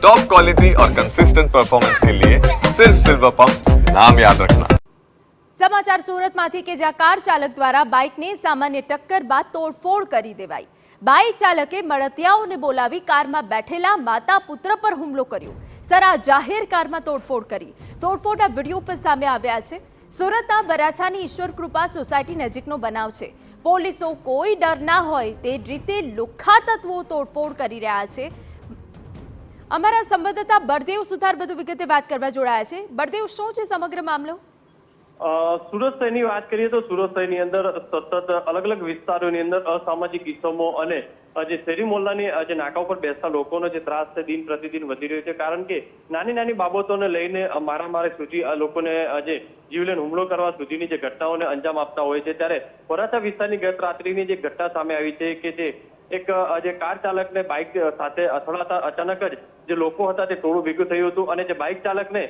Top quality और consistent performance के लिए सिर्फ सिल्वर पंप नाम याद रखना। સમાચાર સુરતમાંથી કે જ્યાં કાર ચાલક દ્વારા બાઇકને સામાન્ય ટક્કર બાદ તોડફોડ કરી દેવાઈ। બાઇક ચાલકે મળતિયાઓને બોલાવી કારમાં બેઠેલા માતા પુત્ર પર હુમલો કર્યો। સરા જાહેર કારમાં તોડફોડ કરી। તોડફોડના વિડીયો પણ સામે આવ્યા છે। સુરતના વરાછાની ઈશ્વર કૃપા સોસાયટી નજીકનો બનાવ છે। પોલીસો કોઈ ડર ના હોય તે રીતે લુખ્ખા તત્વો તોડફોડ કરી રહ્યા છે। અમારા સંવાદદાતા બળદેવ સુથાર વધુ વિગતે વાત કરવા જોડાયા છે। બળદેવ, શું છે સમગ્ર મામલો? સુરત શહેરની વાત કરીએ તો સુરત શહેરની અંદર સતત અલગ અલગ વિસ્તારોની અંદર અસામાજિક ઇસમો અને જે શેરી મોહલ્લાની જે નાકા ઉપર બેસતા લોકોનો જે ત્રાસ છે દિન પ્રતિદિન વધી રહ્યો છે। કારણ કે નાની નાની બાબતોને લઈને મારામારી સુધી લોકોને જે જીવલેણ હુમલો કરવા સુધીની જે ઘટનાઓને અંજામ આપતા હોય છે, ત્યારે વરાછા વિસ્તારની ગત રાત્રિની જે ઘટના સામે આવી છે કે એક જે કાર ચાલકને બાઇક સાથે અથડાતા અચાનક જ જે લોકો હતા તે ટોળું ભેગું થયું હતું અને જે બાઇક ચાલકને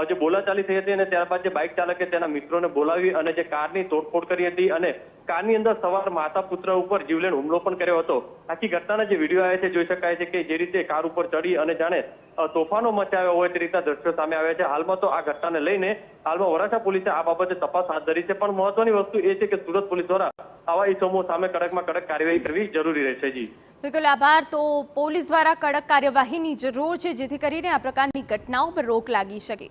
જે બોલાચાલી થઈ હતી અને ત્યારબાદ જે બાઇક ચાલકે તેના મિત્રોને બોલાવી અને જે કારની તોડફોડ કરી હતી અને કારની અંદર સવાર માતા પુત્ર ઉપર જીવલેણ હુમલો પણ કર્યો હતો। આખી ઘટનાના જે વિડીયો આવ્યા છે જોઈ શકાય છે કે જે રીતે કાર ઉપર ચડી અને જાણે તોફાનો મચાવ્યો હોય તે રીતના દ્રશ્યો સામે આવ્યા છે। હાલમાં તો આ ઘટનાને લઈને હાલમાં વરાછા પોલીસે આ બાબતે તપાસ હાથ ધરી છે, પણ મહત્વની વસ્તુ એ છે કે સુરત પોલીસ દ્વારા આવા ઇસમો સામે કડકમાં કડક કાર્યવાહી કરવી જરૂરી રહેશે। જી બિલકુલ આભાર। તો પોલીસ દ્વારા કડક કાર્યવાહીની જરૂર છે જેથી કરીને આ પ્રકારની ઘટનાઓ પર રોક લાગી શકે।